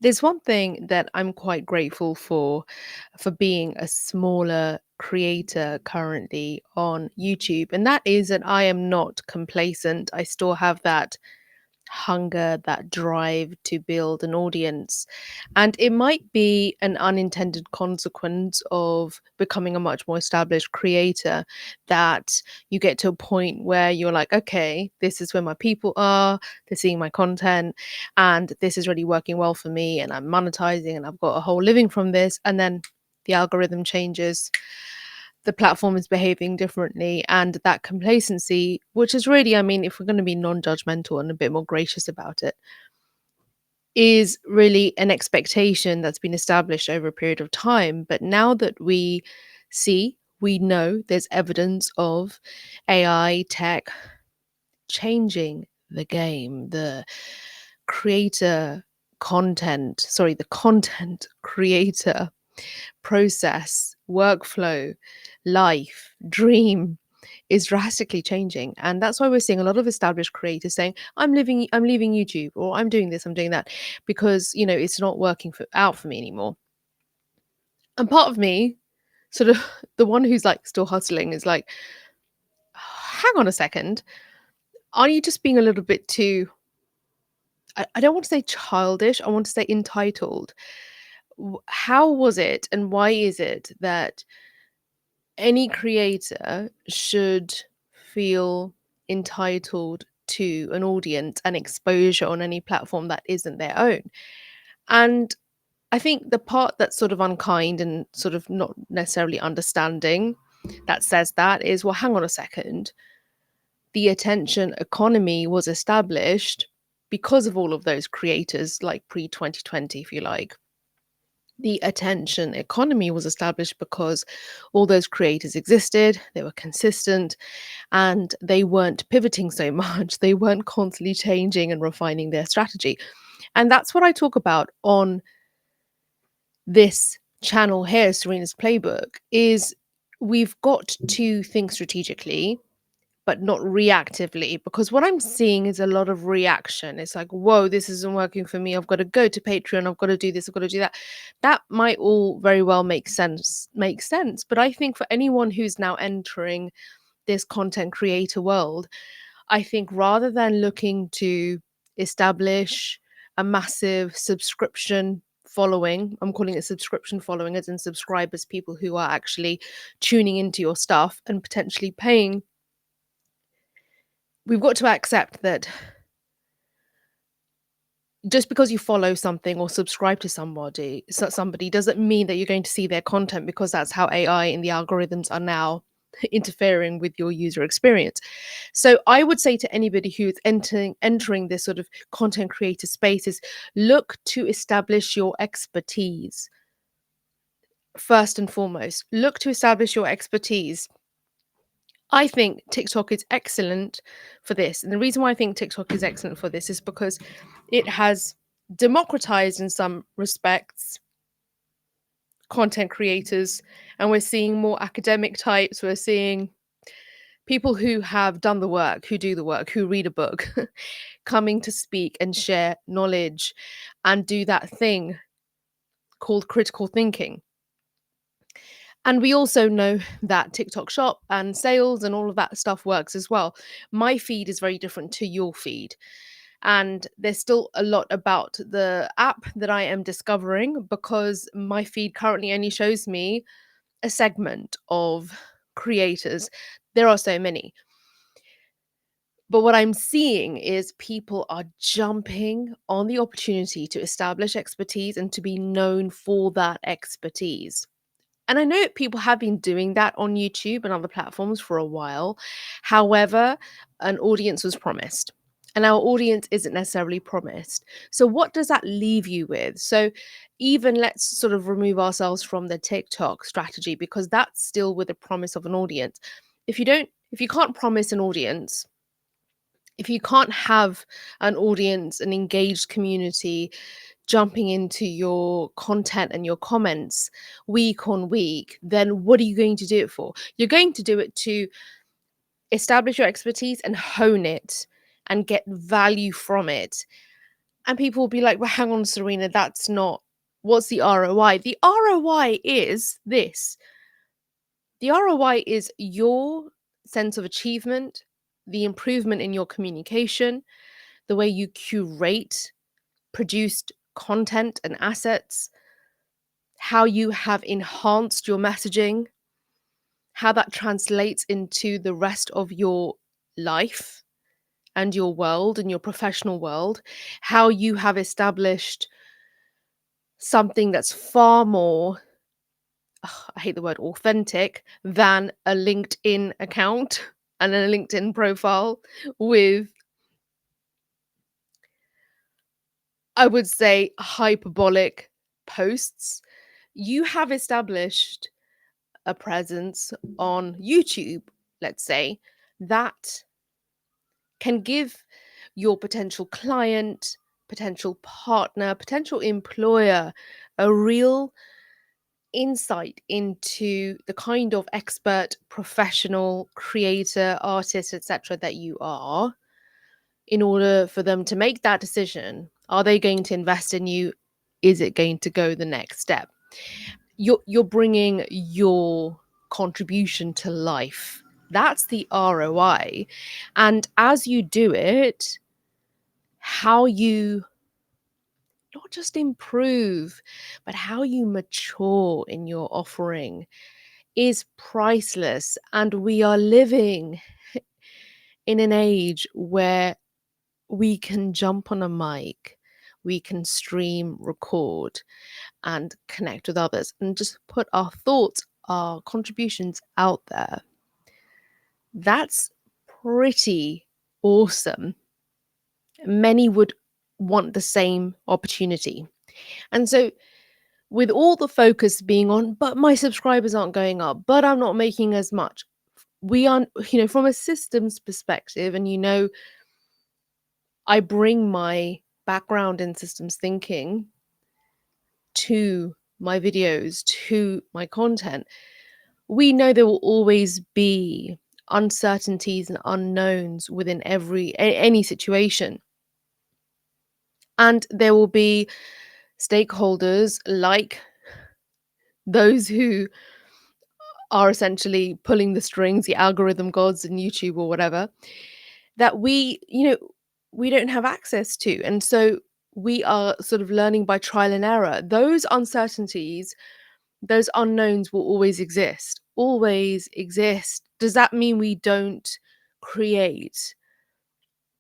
There's one thing that I'm quite grateful for being a smaller creator currently on YouTube, and that is that I am not complacent. I still have that hunger, that drive to build an audience. And it might be an unintended consequence of becoming a much more established creator that you get to a point where you're like, okay, this is where my people are, they're seeing my content, and this is really working well for me, and I'm monetizing, and I've got a whole living from this. And then the algorithm changes, the platform is behaving differently, and that complacency, which is really, I mean, if we're going to be non-judgmental and a bit more gracious about it, is really an expectation that's been established over a period of time. But now that we know there's evidence of AI tech changing the game, the creator the content creator process, workflow, life, dream is drastically changing. And that's why we're seeing a lot of established creators saying, I'm leaving YouTube, or I'm doing this, I'm doing that, because it's not working out for me anymore. And part of me, sort of the one who's like still hustling, is like, hang on a second, are you just being a little bit too, I don't want to say childish, I want to say entitled. How was it and why is it that any creator should feel entitled to an audience and exposure on any platform that isn't their own? And I think the part that's sort of unkind and sort of not necessarily understanding that says that is, well, hang on a second. The attention economy was established because of all of those creators, like pre 2020, if you like. The attention economy was established because all those creators existed, they were consistent, and they weren't pivoting so much. They weren't constantly changing and refining their strategy. And that's what I talk about on this channel here, Serena's Playbook, is we've got to think strategically but not reactively, because what I'm seeing is a lot of reaction. It's like, whoa, this isn't working for me, I've got to go to Patreon, I've got to do this, I've got to do that. That might all very well make sense, but I think for anyone who's now entering this content creator world, I think rather than looking to establish a massive subscription following, I'm calling it subscription following as in subscribers, people who are actually tuning into your stuff and potentially paying, we've got to accept that just because you follow something or subscribe to somebody doesn't mean that you're going to see their content, because that's how AI and the algorithms are now interfering with your user experience. So I would say to anybody who's entering this sort of content creator space is, look to establish your expertise. First and foremost, look to establish your expertise. I think TikTok is excellent for this. And the reason why I think TikTok is excellent for this is because it has democratized, in some respects, content creators. And we're seeing more academic types. We're seeing people who have done the work, who do the work, who read a book, coming to speak and share knowledge and do that thing called critical thinking. And we also know that TikTok Shop and sales and all of that stuff works as well. My feed is very different to your feed. And there's still a lot about the app that I am discovering, because my feed currently only shows me a segment of creators. There are so many. But what I'm seeing is people are jumping on the opportunity to establish expertise and to be known for that expertise. And I know people have been doing that on YouTube and other platforms for a while. However, an audience was promised, and our audience isn't necessarily promised. So, what does that leave you with? So, even let's sort of remove ourselves from the TikTok strategy, because that's still with the promise of an audience. If you can't promise an audience, if you can't have an audience, an engaged community jumping into your content and your comments week on week, then what are you going to do it for? You're going to do it to establish your expertise and hone it and get value from it. And people will be like, well, hang on, Serena, that's not, what's the ROI? The ROI is this. The ROI is your sense of achievement, the improvement in your communication, the way you curate produced content and assets, how you have enhanced your messaging, how that translates into the rest of your life and your world and your professional world, how you have established something that's far more, I hate the word authentic, than a LinkedIn account and a LinkedIn profile with, I would say, hyperbolic posts. You have established a presence on YouTube, let's say, that can give your potential client, potential partner, potential employer a real insight into the kind of expert, professional, creator, artist, etc. that you are, in order for them to make that decision. Are they going to invest in you? Is it going to go the next step? You're bringing your contribution to life. That's the ROI. And as you do it, how you not just improve, but how you mature in your offering is priceless. And we are living in an age where we can jump on a mic, we can stream, record, and connect with others and just put our thoughts, our contributions out there. That's pretty awesome. Many would want the same opportunity. And so, with all the focus being on, but my subscribers aren't going up, but I'm not making as much, we aren't, from a systems perspective, and I bring my background in systems thinking to my videos, to my content. We know there will always be uncertainties and unknowns within any situation. And there will be stakeholders like those who are essentially pulling the strings, the algorithm gods in YouTube or whatever, that we don't have access to. And so we are sort of learning by trial and error. Those uncertainties, those unknowns will always exist. Always exist. Does that mean we don't create?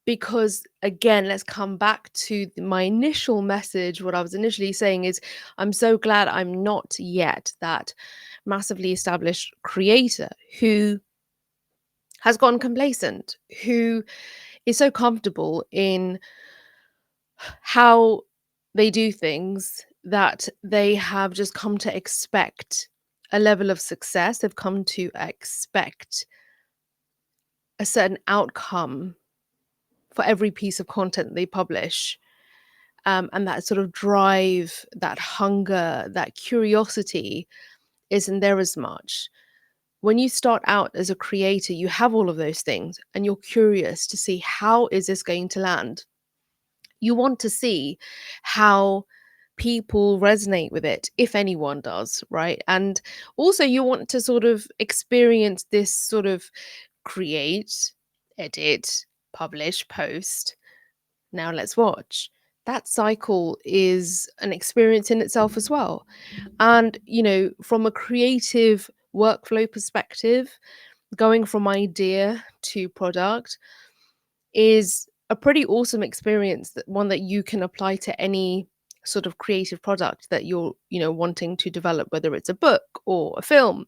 Because again, let's come back to my initial message. What I was initially saying is, I'm so glad I'm not yet that massively established creator who has gone complacent, who is so comfortable in how they do things that they have just come to expect a level of success. They've come to expect a certain outcome for every piece of content they publish. And that sort of drive, that hunger, that curiosity isn't there as much. When you start out as a creator, you have all of those things and you're curious to see, how is this going to land? You want to see how people resonate with it, if anyone does, right? And also you want to sort of experience this sort of create, edit, publish, post. Now let's watch. That cycle is an experience in itself as well. And, from a creative workflow perspective, going from idea to product is a pretty awesome experience, that one that you can apply to any sort of creative product that you're, wanting to develop, whether it's a book or a film.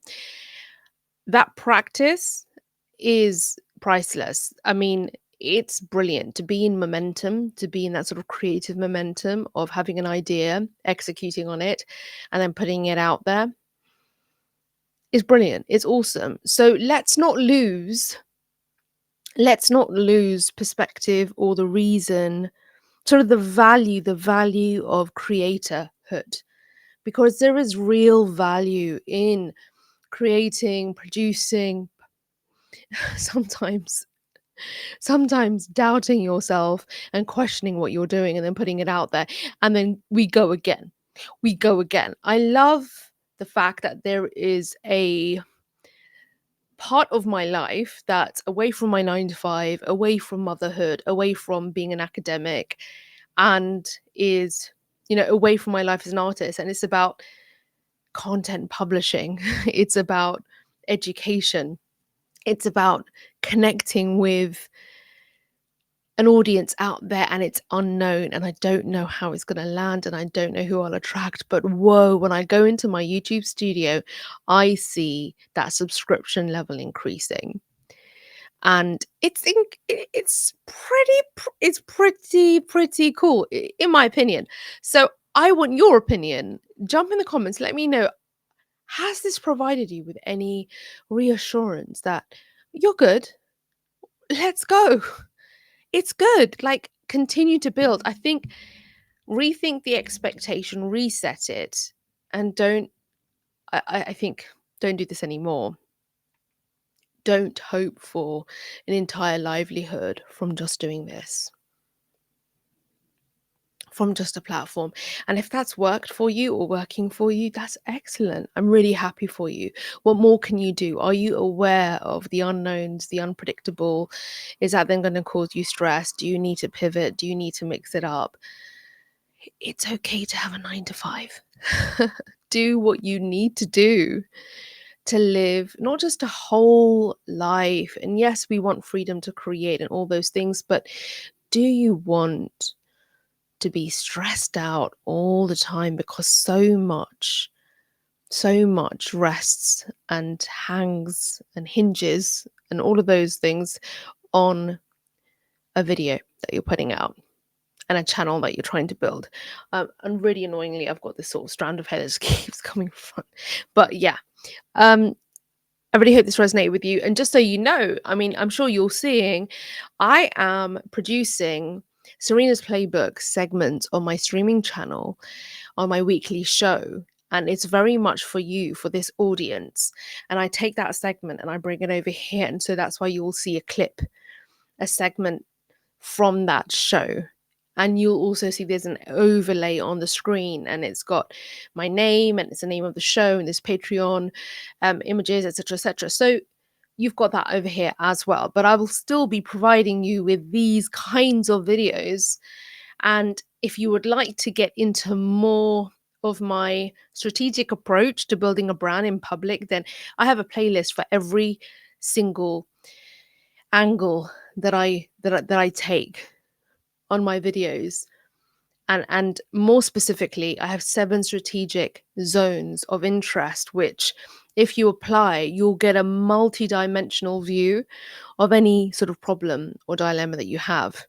That practice is priceless. I mean, it's brilliant to be in momentum, to be in that sort of creative momentum of having an idea, executing on it, and then putting it out there is brilliant. It's awesome. So let's not lose perspective, or the reason, sort of the value of creatorhood, because there is real value in creating, producing, sometimes sometimes doubting yourself and questioning what you're doing and then putting it out there. And then we go again. We go again. I love the fact that there is a part of my life that's away from my 9 to 5, away from motherhood, away from being an academic, and is, away from my life as an artist. And it's about content publishing, it's about education, it's about connecting with an audience out there, and it's unknown, and I don't know how it's going to land, and I don't know who I'll attract. But whoa, when I go into my YouTube studio, I see that subscription level increasing, and it's pretty cool, in my opinion. So I want your opinion. Jump in the comments, let me know, has this provided you with any reassurance that you're good? Let's go. It's good. Like, continue to build. I think rethink the expectation, reset it, and I think don't do this anymore. Don't hope for an entire livelihood from just doing this, from just a platform. And if that's worked for you or working for you, that's excellent. I'm really happy for you. What more can you do? Are you aware of the unknowns, the unpredictable? Is that then going to cause you stress? Do you need to pivot? Do you need to mix it up? It's okay to have a 9 to 5. Do what you need to do to live not just a whole life. And yes, we want freedom to create and all those things, but do you want to be stressed out all the time? Because so much rests and hangs and hinges and all of those things on a video that you're putting out and a channel that you're trying to build. And really annoyingly, I've got this sort of strand of hair that just keeps coming from. But yeah, I really hope this resonated with you. And just so you know, I mean, I'm sure you're seeing, I am producing Serena's Playbook segments on my streaming channel, on my weekly show. And it's very much for you, for this audience. And I take that segment and I bring it over here. And so that's why you'll see a clip, a segment from that show. And you'll also see there's an overlay on the screen, and it's got my name and it's the name of the show and there's Patreon images, etc., etc. So you've got that over here as well. But I will still be providing you with these kinds of videos. And if you would like to get into more of my strategic approach to building a brand in public, then I have a playlist for every single angle that I take on my videos. And more specifically, I have 7 strategic zones of interest, which if you apply, you'll get a multi-dimensional view of any sort of problem or dilemma that you have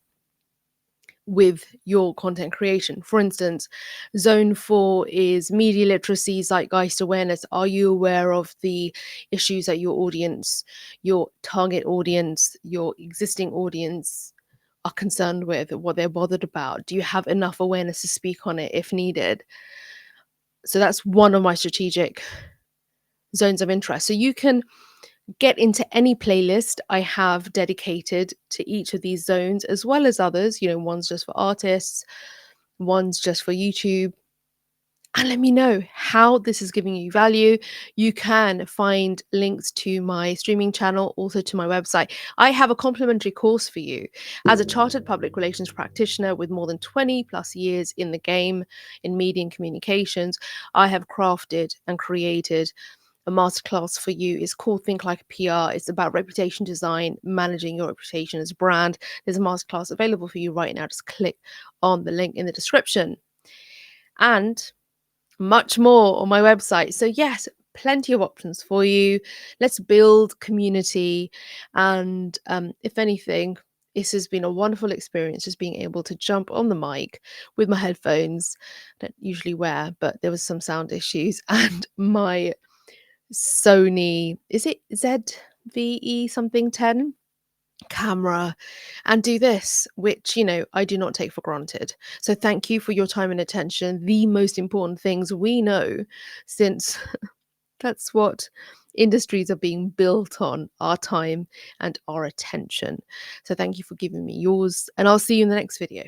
with your content creation. For instance, zone 4 is media literacy, zeitgeist awareness. Are you aware of the issues that your audience, your target audience, your existing audience are concerned with, what they're bothered about? Do you have enough awareness to speak on it if needed? So that's one of my strategic zones of interest. So you can get into any playlist I have dedicated to each of these zones, as well as others. One's just for artists, one's just for YouTube. And let me know how this is giving you value. You can find links to my streaming channel, also to my website. I have a complimentary course for you. As a chartered public relations practitioner with more than 20 plus years in the game in media and communications, I have crafted and created a masterclass for you. It's called Think Like a PR. It's about reputation design, managing your reputation as a brand. There's a masterclass available for you right now. Just click on the link in the description. And much more on my website. So yes, plenty of options for you. Let's build community. And if anything, this has been a wonderful experience, just being able to jump on the mic with my headphones. I don't usually wear, but there was some sound issues, and my Sony, is it ZVE something 10 camera, and do this, which I do not take for granted. So thank you for your time and attention. The most important things we know, since that's what industries are being built on our time and our attention. So thank you for giving me yours, and I'll see you in the next video.